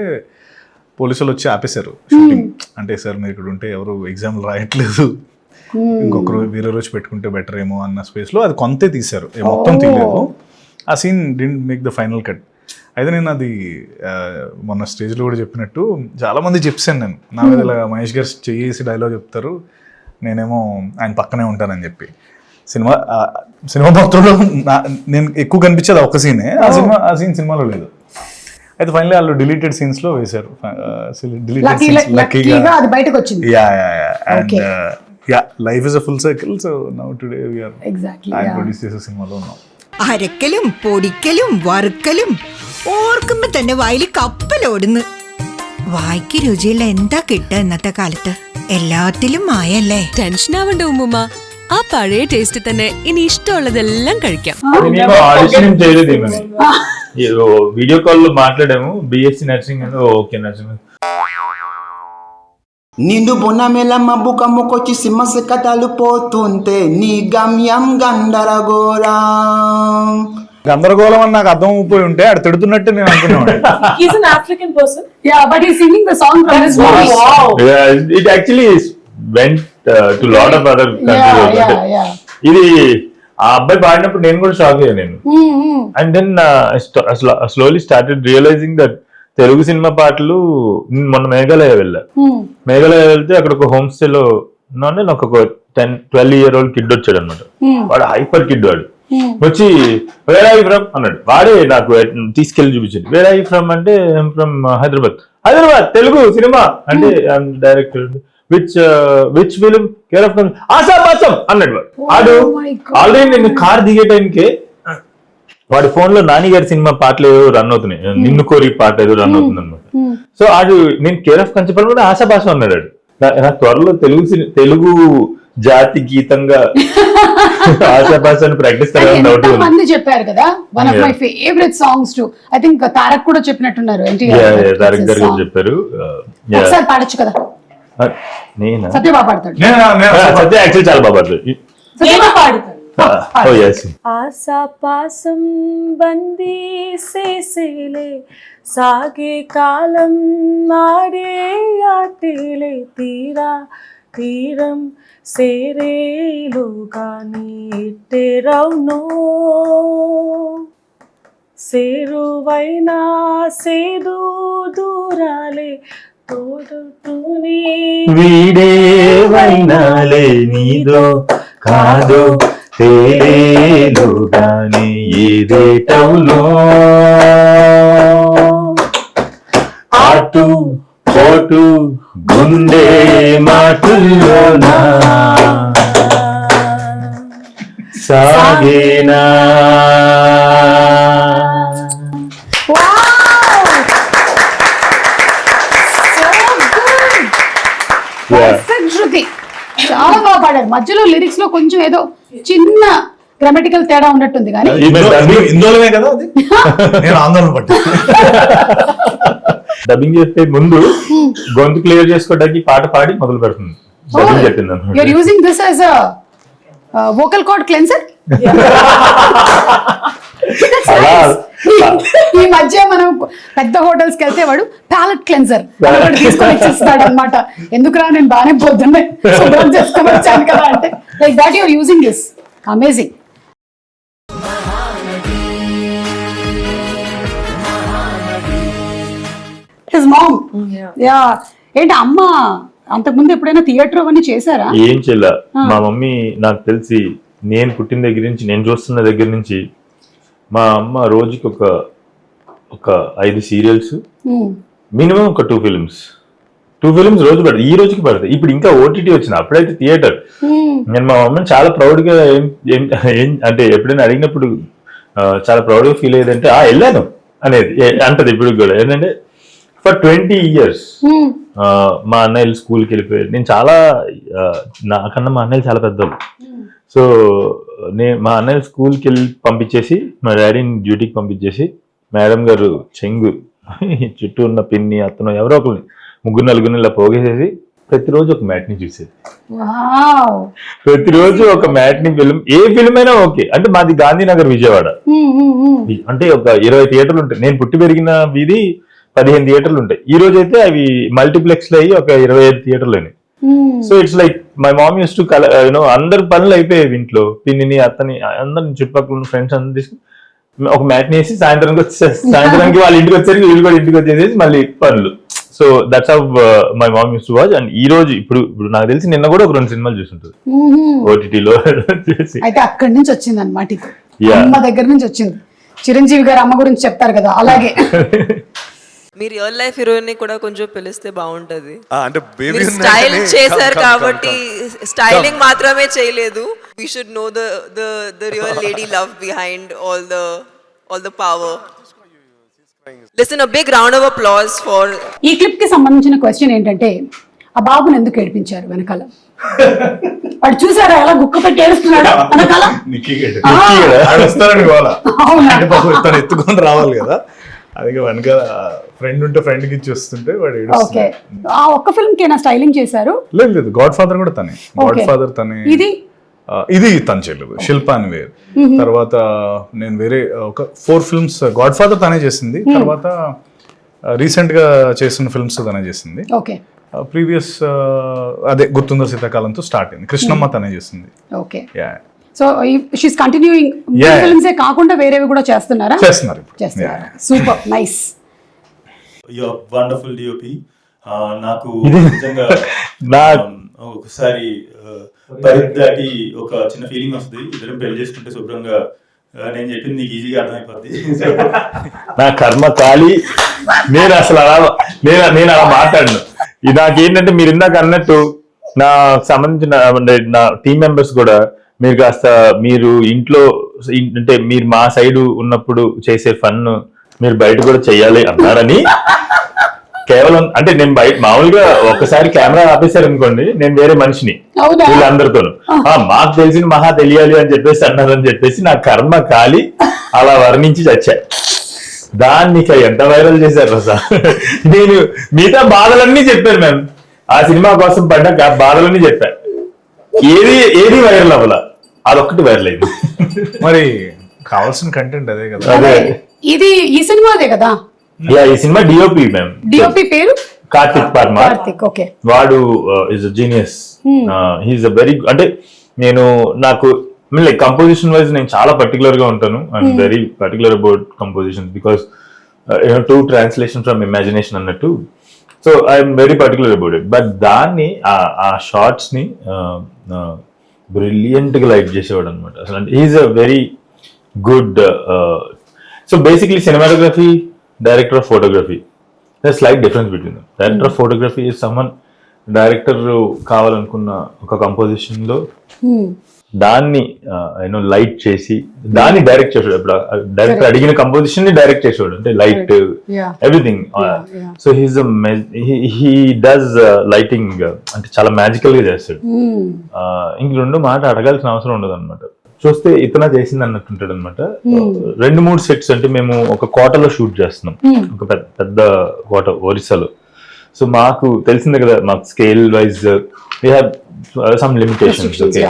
పోలీసులు వచ్చి ఆపేశారు షూటింగ్. అంటే సార్ మీరు ఇక్కడ ఉంటే ఎవరు ఎగ్జామ్లు రాయట్లేదు, ఇంకొకరు వేరే రోజు పెట్టుకుంటే బెటర్ ఏమో అన్న స్పేస్లో అది కొంతే తీశారు, మొత్తం తీయలేదు. ఆ scene didn't make the final cut. అయితే నేను అది మొన్న స్టేజ్లో కూడా చెప్పినట్టు చాలామంది చెప్పాను నేను, నా మీద ఇలా మహేష్ గారు చేసి డైలాగ్ చెప్తారు, నేనేమో ఆయన పక్కనే ఉంటానని చెప్పి. సినిమా మొత్తంలో నేను ఎక్కువ కనిపించేది ఒక సీనే, ఆ సీన్ సినిమాలో లేదు. అయితే ఫైనల్లీ వాళ్ళు డిలీటెడ్ సీన్స్ లో వేశారు. అది బయటకు వచ్చింది. Life is a full cycle. So now today we are ఆయన ప్రొడ్యూస్ చేసే సినిమాలో ఉన్నాం. അരക്കലും പൊടിക്കലും വറുക്കലും ഓർക്കുമ്പോ തന്നെ വായിൽ കപ്പലോടുന്നു. വായിക്ക് രുചിയുള്ള എന്താ കിട്ടുക ഇന്നത്തെ കാലത്ത്? എല്ലാത്തിലും മായല്ലേ. ടെൻഷൻ ആവണ്ട ഉമ്മുമ്മ, ആ പഴയ ടേസ്റ്റ് തന്നെ ഇനി ഇഷ്ടമുള്ളതെല്ലാം കഴിക്കാം. ఆడిషన్ చేయలేదు ఏమని, వీడియో కాల్ లో మాట్లాడాము. బిఎస్సి నర్సింగ్ అని ఓకే నర్సింగ్. నిండు బొన్నమెలమ్మ బుకముకొచ్చి సింహస కథలు పోతుంటే నీ గమ్యం గందరగోళం అని నాకు అర్థం అయిపోయి ఉంటే అది తిడుతున్నట్టు నేను అనుకున్నాను. He's an African person. Yeah, but he's singing the song from his movie. Wow. It actually went to lot of other countries. Yeah. ఇది ఆ అబ్బాయి పాడినప్పుడు నేను కూడా షాక్ అయ్యాను నేను. And then slowly started realizing that Telugu cinema పాటలు. మొన్న మేఘాలయ వెళ్ళా. మేఘాలయ వెళ్తే అక్కడ ఒక హోమ్ స్టేలో ఉన్నాను. నాకు ఒక 10-12 year old కిడ్ వచ్చాడు అనమాట. వాడు హైపర్ కిడ్. వాడు వచ్చి వేర్ ఆర్ యు ఫ్రమ్ అన్నాడు. వాడే నాకు తీసుకెళ్లి చూపించాడు. వేర్ ఆర్ యు ఫ్రమ్ అంటే ఫ్రమ్ హైదరాబాద్ తెలుగు సినిమా అంటే director. Which film care of ఆసాపాసం అన్నాడు. వాడు ఆల్రెడీ నేను కార్ దిగే టైంకే వాడి ఫోన్ లో నాని గారి సినిమా పాటలు ఏదో రన్ అవుతున్నాయి, నిన్ను కోరి పాట ఏదో రన్ అవుతుంది అనమాట. సో ఆడు నేను కేర్ ఆఫ్ కంచపల్లి కూడా ఆశాభాష అన్నాడు. నాకు త్వరలో తెలుగు జాతి గీతంగా ఆశాభాష అని ప్రాక్టీస్ మంది చెప్పారు కదా. One of my favourite songs to I think Tarak కూడా చెప్పినట్టున్నారు. తారక్ గారు కూడా చెప్పారు. ఒకసారి పాడొచ్చు కదా. నేను సత్య బాగా పాడతాడు. సత్య యాక్చువల్లీ చాలా బాగా పాడతాడు. ఆశాపాసం బందీ సేసేలే సాగే కాలం ఆడే ఆటేలే తీరం సేరేలుగాని ఎట్టేరవునో సేరువైనా సేదు దూరాలే తోడుతూనే వీడే వైనాలే నీదో కాదో తేలేలుగాని ఏదేటవులో ఆటు పోటు గుండె మాటుల్లోనా సాగేనా. శృతి చాలా బాగా పాడారు. మధ్యలో లిరిక్స్ లో కొంచెం ఏదో చిన్న గ్రామటికల్ తేడా ఉన్నట్టుంది కానీ ఇందులోనే కదా అది. నేను ఆందోళన పడ్డా. డబ్బింగ్ చేస్తే ముందు గొంతు క్లియర్ చేసుకోవడానికి పాట పాడి మొదలు పెడుతుంది. డబ్బింగ్ చెప్పింది. you're using this as a vocal cord cleanser. ఈ మధ్య మనం పెద్ద హోటల్స్ కి వెళ్తే వాడు ప్యాలెట్ క్లెన్సర్ తీసుకొని ఇచ్చేస్తాడు అనమాట. ఎందుకురా నేను బాగానే పొద్దున్నే శుభ్రం చేసుకొని వచ్చాను కదా అంటే like that you're using this. Amazing. His mom. Yeah ఏంటి అమ్మ అంతకుముందు ఎప్పుడైనా థియేటర్ అవన్నీ చేశారా? ఏం చేయలే. మా మమ్మీ నాకు తెలిసి నేను పుట్టిన దగ్గర నుంచి నేను చూస్తున్న దగ్గర నుంచి మా అమ్మ రోజుకి ఒక 5 సీరియల్స్ మినిమం ఒక 2 ఫిల్మ్స్ రోజు పడతాయి. ఈ రోజుకి పడతాయి. ఇప్పుడు ఇంకా ఓటీటీ వచ్చింది, అప్పుడైతే థియేటర్. నేను మా మమ్మీని చాలా ప్రౌడ్గా అంటే ఎప్పుడైనా అడిగినప్పుడు చాలా ప్రౌడ్గా ఫీల్ అయ్యేదంటే వెళ్ళాను అనేది అంటది ఇప్పుడు కూడా. ఏంటంటే ఫర్ 20 years మా అన్నయ్యలు స్కూల్కి వెళ్ళిపోయారు. నేను చాలా నాకన్నా మా అన్నయ్యలు చాలా పెద్దలు. సో మా అన్నయ్య స్కూల్కి వెళ్ళి పంపించేసి మా డాడీని డ్యూటీకి పంపించేసి మేడం గారు చెంగు చుట్టూ ఉన్న పిన్ని అతను ఎవరో ఒకరిని 3-4 ఇలా పోగేసేసి ప్రతిరోజు ఒక మ్యాట్ని చూసేది. వావ్. ప్రతిరోజు ఒక మ్యాట్ని ఫిల్మ్, ఏ ఫిల్మ్ అయినా ఓకే. అంటే మాది గాంధీనగర్ విజయవాడ, అంటే ఒక 20 థియేటర్లు ఉంటాయి. నేను పుట్టి పెరిగిన వీధి 15 థియేటర్లు ఉంటాయి. ఈ రోజు అయితే అవి మల్టీప్లెక్స్ లో అయ్యి ఒక 25 థియేటర్లు అయినాయి. So it's like my mom use to అందరు పనులు అయిపోయాయి ఇంట్లో, పిన్నిని అత్తని అందరిని చుట్టుపక్కల ఉన్న ఫ్రెండ్స్ అందరూ తీసుకుని ఒక మ్యాట్ని వేసి సాయంత్రానికి వాళ్ళ ఇంటికి వచ్చేసరికి వీళ్ళు కూడా ఇంటికి వచ్చేసేసి మళ్ళీ పనులు. So that's how my mom use to watch. And ఈ రోజు ఇప్పుడు నాకు తెలిసి నిన్న కూడా ఒక 2 సినిమాలు చూస్తుంటారు ఓటీటీలో. అయితే అక్కడి నుంచి వచ్చింది అనమాట, అమ్మ దగ్గర నుంచి వచ్చింది. చిరంజీవి గారు అమ్మ గురించి చెప్తారు కదా, అలాగే మీ రియల్ లైఫ్ హీరోయిన్ ని కూడా కొంచెం పిలిస్తే బాగుంటది. అంటే మీరు స్టైల్ చేశారు కాబట్టి స్టైలింగ్ మాత్రమే చేయలేదు. We should know the real lady love behind all the power. Listen, a big round of applause for. ఈ క్లిప్ కి సంబంధించిన క్వశ్చన్ ఏంటంటే, ఆ బాబుని ఎందుకు ఏడిపించారు వెనకాల? వాడు చూసారా ఎలా గుక్క పెట్టి ఏడుస్తున్నాడు వెనకాల? తను ఎత్తుకొని రావాలి కదా, అది వెనక ఫ్రెండ్ ఉంటే ఫ్రెండ్ కి ఇచ్చి వస్తుంటే వాడు ఓకే. ఆ ఒక్క ఫిల్మ్ కేనా స్టైలింగ్ చేశారు? లేదు, గాడ్ ఫాదర్ కూడా తనే. గాడ్ ఫాదర్ తనే. ఇది తను చేయలేదు, శిల్ప అని వేరు. తర్వాత నేను వేరే ఒక 4 ఫిల్మ్స్ గాడ్ ఫాదర్ తనే చేసింది. తర్వాత రీసెంట్ గా చేసిన ఫిల్మ్స్ తనే చేసింది. ప్రీవియస్ అదే గుర్తుందో శీతాకాలంతో స్టార్ట్ అయింది. కృష్ణమ్మ తనే చేసింది. Okay. So she's continuing films కాకుండా వేరేవి కూడా చేస్తున్నారా? చేస్తున్నారు. Super nice. You are wonderful DOP. నాకు నిజంగా ఒకసారి పరిదాటి ఒక చిన్న ఫీలింగ్ వస్తుంది. ఇద్దరం పెళ్లి చేసుకుంటే శుభ్రంగా నేను చెప్పింది నీకు ఈజీగా అర్థమైపోద్ది. నా కర్మ కాలి, నేను అసలు నేను అలా మాట్లాడను. నాకేంటంటే మీరు ఇందాక అన్నట్టు నాకు సంబంధించిన నా టీం మెంబర్స్ కూడా మీరు కాస్త మీరు ఇంట్లో అంటే మీరు మా సైడ్ ఉన్నప్పుడు చేసే ఫన్ మీరు బయట కూడా చెయ్యాలి అన్నారని, కేవలం అంటే నేను బయట మామూలుగా ఒకసారి కెమెరా ఆపేశారు అనుకోండి, నేను వేరే మనిషిని వీళ్ళందరితోనూ మాకు తెలిసిన మహా తెలియాలి అని చెప్పేసి అన్నారని చెప్పేసి నా కర్మ కాలి అలా వర్ణించి చచ్చా. దాన్ని ఎంత వైరల్ చేశారు సార్. నేను మిగతా బాధలన్నీ చెప్పాను మ్యామ్, ఆ సినిమా కోసం పడ్డ బాధలన్నీ చెప్పాను. ఏది వైరల్ అవ్వాల, అదొక్కటి వైరల్ అయింది. మరి కావాల్సిన కంటెంట్ అదే కదా. అదే ఇది ఈ సినిమా అదే కదా. ఈ సినిమా డిఓపి మ్యామ్. డిఓపి పేరు కార్తిక్ పర్మార్. ఓకే. వాడు is a genius. He's a very, అంటే నేను నాకు లైక్ కంపోజిషన్ వైజ్ నేను చాలా పర్టికులర్ గా ఉంటాను. I'm very particular about composition because to translation from imagination అన్నట్టు. So I'm very particular about it. But దాన్ని ఆ షార్ట్స్ ని బ్రిలియంట్ గా లైట్ చేసేవాడు అనమాట. అసలు he's a very good. So basically cinematography, director of photography, slight difference between them. Director of photography is someone, director కావాలనుకున్న ఒక కంపోజిషన్ లో దాన్ని లైట్ చేసి దాన్ని డైరెక్ట్ చేసాడు. ఇప్పుడు డైరెక్టర్ అడిగిన కంపోజిషన్ ని డైరెక్ట్ చేసాడు, అంటే light everything. So he does lighting అంటే చాలా మ్యాజికల్ గా చేస్తాడు. ఇంక 2 మాట అడగాల్సిన అవసరం ఉండదు అనమాట. చూస్తే ఇతనా చేసింది అన్నట్టుంటాడు అనమాట. 2-3 సెట్స్, అంటే మేము ఒక కోటలో షూట్ చేస్తున్నాం, ఒక పెద్ద కోట ఒరిస్సాలో. సో మాకు తెలిసిందే కదా, మాకు scale wise we have some limitations. Okay.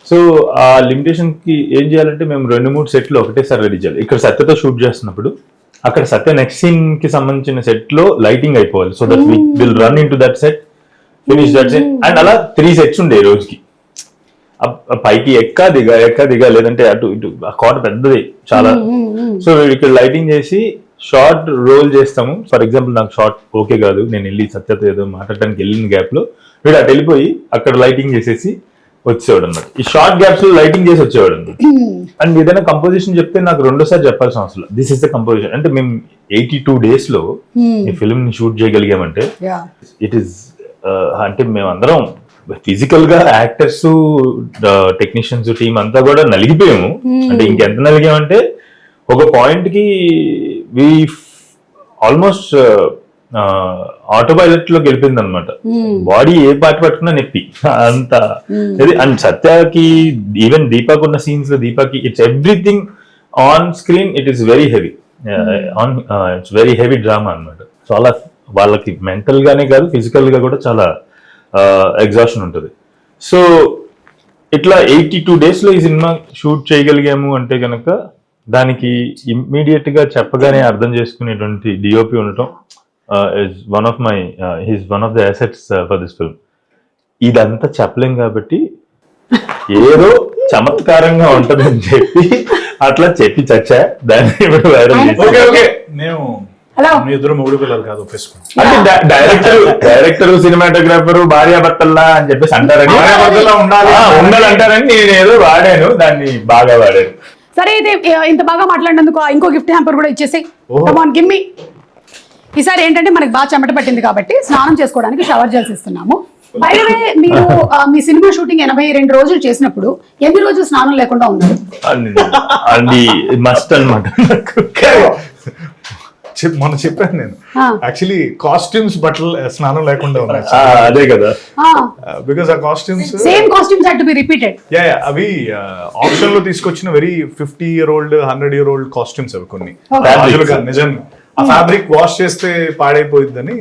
So ఆ లిమిటేషన్ కి ఏం చేయాలంటే మేము 2-3 సెట్లు ఒకటేసారి రెడీ చేయాలి. ఇక్కడ సత్యతో షూట్ చేస్తున్నప్పుడు అక్కడ సత్య నెక్స్ట్ సీన్ కి సంబంధించిన సెట్ లో లైటింగ్ అయిపోవాలి. So that will run in to that set, finish that set. And అలా 3 సెట్స్ ఉండే రోజుకి. పైకి ఎక్కా దిగా లేదంటే అటు ఇటు, ఆ కోట పెద్దది చాలా. సో ఇక్కడ లైటింగ్ చేసి షార్ట్ రోల్ చేస్తాము. ఫర్ ఎగ్జాంపుల్ నాకు షార్ట్ ఓకే కాదు, నేను వెళ్ళి సత్యతో ఏదో మాట్లాడడానికి వెళ్ళిన గ్యాప్ లో వీడు అటు వెళ్ళిపోయి అక్కడ లైటింగ్ చేసేసి వచ్చేవాడు అన్నమాట. ఈ షార్ట్ గ్యాప్స్ లో లైటింగ్ చేసి వచ్చేవాడు అన్నమాట. అండ్ ఏదైనా కంపోజిషన్ చెప్తే నాకు 2సారి చెప్పాల్సిన అవసరం. This is the composition. అంటే మేము 82 days లో ఈ ఫిల్మ్ ని షూట్ చేయగలిగామంటే ఇట్ ఈస్, అంటే మేమందరం ఫిజికల్ గా యాక్టర్స్, టెక్నీషియన్స్, టీమ్ అంతా కూడా నలిగిపోయాము. అంటే ఇంకెంత నలిగామంటే ఒక పాయింట్ కి వి ఆల్మోస్ట్ ఆటోపైలట్ లో గెలిపింది అనమాట. బాడీ ఏ పార్ట్ పట్టుకున్నా నొప్పి అంత. అండ్ సత్యకి ఈవెన్ దీపాకు ఉన్న సీన్స్ లో దీపాకి it's everything on screen, it is very heavy. It's very heavy drama అనమాట. చాలా వాళ్ళకి మెంటల్ గానే కాదు ఫిజికల్ గా కూడా చాలా ఎగ్జాషన్ ఉంటుంది. సో ఇట్లా 82 days లో ఈ సినిమా షూట్ చేయగలిగాము అంటే కనుక దానికి ఇమ్మీడియట్ గా చెప్పగానే అర్థం చేసుకునేటువంటి డిఓపి ఉండటం is one of the assets for this film. ఇదంతా చెప్పలేం కాబట్టి ఏదో చమత్కారంగా ఉంటదని చెప్పి అట్లా చెప్పి చచ్చా దాన్ని ఇప్పుడు వైరల్ చేసి నేను మీ ఇద్దరు మూడు పిల్లలు కాదు ఒప్పేసుకోండి. అంటే డైరెక్టర్ సినిమాటోగ్రాఫర్ భార్యాభర్తల్లా అని చెప్పేసి అంటారని ఉండాలంటారని నేను ఏదో వాడాను, దాన్ని బాగా వాడాను. సరే అయితే ఇంత బాగా మాట్లాడినందుకు ఇంకో గిఫ్ట్ హ్యాంపర్ కూడా ఇచ్చేసి గిమ్మి. ఈసారి ఏంటంటే మనకి బాగా చెమట పట్టింది కాబట్టి స్నానం చేసుకోవడానికి షవర్ జెల్స్ ఇస్తున్నాము. బై ద వే, మీరు మీ సినిమా షూటింగ్ 82 రోజులు చేసినప్పుడు ఎన్ని రోజులు స్నానం లేకుండా ఉన్నారు? అది మస్ట్ అన్నమాట. మొన్న చెప్పాను నేను యాక్చువల్లీ కాస్ట్యూమ్స్ బట్టలు స్నానం లేకుండా ఉన్నాయి. అదే కదా, బికాస్ ఆ costumes same costumes had to be repeated. అవి ఆప్షన్ లో తీసుకొచ్చిన వెరీ 50-year-old 100-year-old కాస్ట్యూమ్స్ అవి కొన్ని నిజంగా ఆ ఫ్యాబ్రిక్ వాష్ చేస్తే పాడైపోయిందని.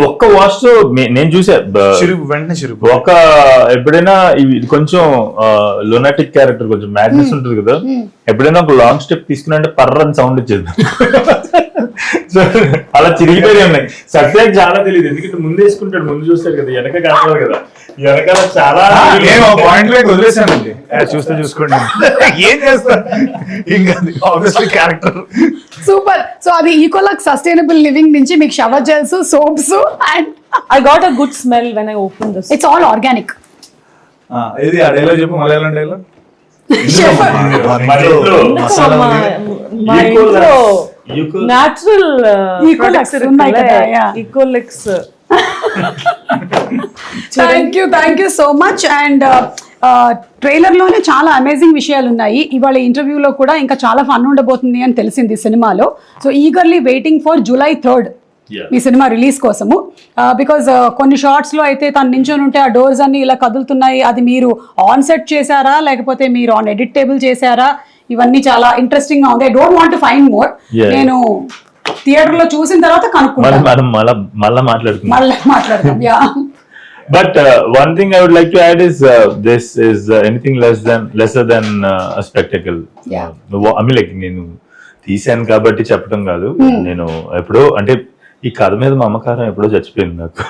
ఒక్క వాష్ తో నేను చూసా వెంటనే చిరుగు. ఒక ఎప్పుడైనా ఇది కొంచెం లొనాటిక్ క్యారెక్టర్, కొంచెం మ్యాడ్నెస్ ఉంటుంది కదా, ఎప్పుడైనా ఒక లాంగ్ స్టెప్ తీసుకున్నా పర్రని సౌండ్ వచ్చేది. అలా చిరిగిపోయి ఉన్నాయి. సత్యాకి చాలా తెలియదు, ఎందుకంటే ముందు వేసుకుంటాడు, ముందు చూస్తాడు కదా, వెనక కాదు కదా, వెనకాల చాలా పాయింట్ బ్లాంక్ వదిలేసానండి. చూసుకోండి ఏం చేస్తాను ఇంకా ఆబ్వియస్లీ క్యారెక్టర్. సూపర్. సో అది ఈకోలక్ సస్టైనబుల్ లివింగ్ నుంచి మీకు shower gels, soaps and I got a good smell when I opened this. It's all organic. ఇది ఆ డైలాగ్ చెప్పు, Malayalam dialogue. My intro natural Ecolex ఉన్నాయి కదా. Ecolex. Thank you so much. And ట్రైలర్లోనే చాలా అమేజింగ్ విషయాలు ఉన్నాయి. ఇవాళ ఇంటర్వ్యూలో కూడా ఇంకా చాలా ఫన్ ఉండబోతుంది అని తెలిసింది సినిమాలో. So eagerly waiting for July 3rd ఈ సినిమా రిలీజ్ కోసము. బికాజ్ కొన్ని షార్ట్స్లో అయితే తను నించొని ఉంటే ఆ డోర్స్ అన్ని ఇలా కదులుతున్నాయి. అది మీరు ఆన్ సెట్ చేశారా లేకపోతే మీరు ఆన్ ఎడిట్ టేబుల్ చేశారా? ఇవన్నీ చాలా ఇంట్రెస్టింగ్ గా ఉంది. I don't want to find more. నేను థియేటర్ లో చూసిన తర్వాత కనుక్కుంటాను, మళ్ళా మాట్లాడుకుందాం. Yeah. But one thing I would like to add is this is anything lesser than a spectacle. I mean, like నేను తీసాను కాబట్టి చెప్పడం కాదు. నేను ఎప్పుడో అంటే ఈ కథ మీద మా అమ్మకారం ఎప్పుడో చచ్చిపోయింది నాకు.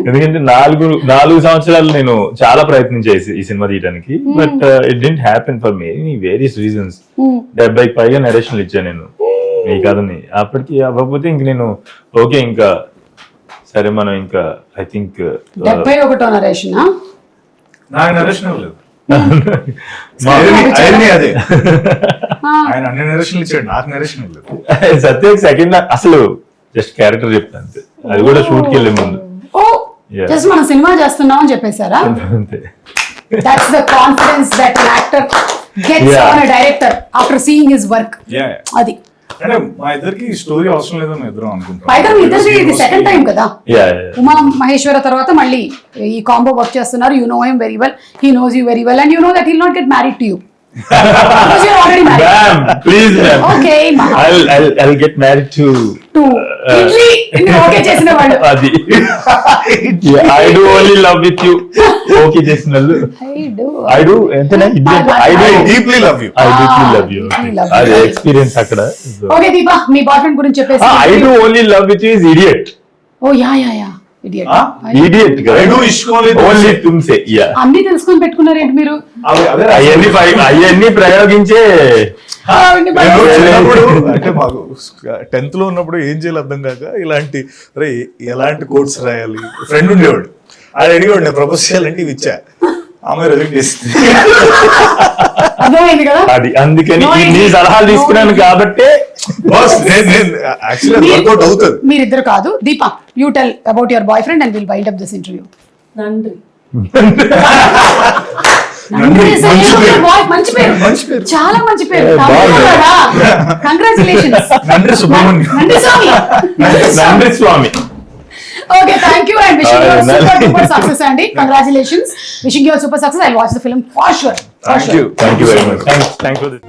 ఎందుకంటే 4 సంవత్సరాలు నేను చాలా ప్రయత్నం చేసి ఈ సినిమా తీయడానికి, but it didn't happen for me various reasons. 70కి పైగా నరేషన్లు ఇచ్చాను నేను ఈ కథని. అప్పటికి అవ్వకపోతే ఇంక నేను ఓకే ఇంకా సరే మనం ఇంకా ఐ థింక్ 71వ నరేషన్ అదే ఆయన అన్ని నరేషన్లు ఇచ్చాడు, నాకు నరేషన్ లేదు. సత్య సెకండ్ అసలు జస్ట్ క్యారెక్టర్ చెప్తాను అంతే, అది కూడా షూట్ కి వెళ్ళే ముందు జస్ట్ మనం సినిమా చేస్తున్నాం అని చెప్పేశారా? That's the confidence that an actor gets on a director after seeing his work. అది అంటే మా ఇద్దరికి స్టోరీ అవసరం లేదని ఇద్దరం అనుకుంటాం. ఇద్దరికి ఇది సెకండ్ టైం కదా, ఉమా మహేశ్వర తర్వాత మళ్ళీ ఈ కాంబో వర్క్ చేస్తున్నారు. You know him very well, he knows you very well, and you know that he will not get married to you. Please, ma'am. Okay, I'll get married to Idli. Okay చేసిన వాళ్ళు. అది I do only love with you. Okay చేసిన వాళ్ళు. I do ఎంతనే I do deeply love you. I deeply love you. అది experience అక్కడ. Okay Deepa, మీ boy friend గురించి చెప్పేసి. I do only love with you is idiot. Oh yeah. Idiot. Idiot. I do ishq only tumse. Yeah. అన్ని తెలుసుకొని పెట్టుకున్నారు ఏంటి మీరు? అవన్నీ ప్రయోగించే అంటే మాకు 10th లో ఉన్నప్పుడు ఏం చేయాలి అర్థం కాక ఇలాంటి ఎలాంటి కోర్స్ రాయాలి. ఫ్రెండ్ ఉండేవాడు, అది అడిగాడు నేను ప్రపోజ్ చేయాలంటే ఇవి ఇచ్చా, ఆమె రిజెక్ట్ చేసింది. అది అందుకని నీ సలహాలు తీసుకున్నాను కాబట్టి అవుతుంది. మీరిద్దరు కాదు. Deepa, you tell about your boy friend and will wind up this interview. Nandri. మంచి పేరు, చాలా మంచి పేరు. కంగ్రాచులేషన్స్. నంద్రి స్వామి. Okay, thank you and wishing you a super success, Andy. Congratulations. Wishing you a super success. I'll watch the film for sure. Thank you very much. Thanks for this.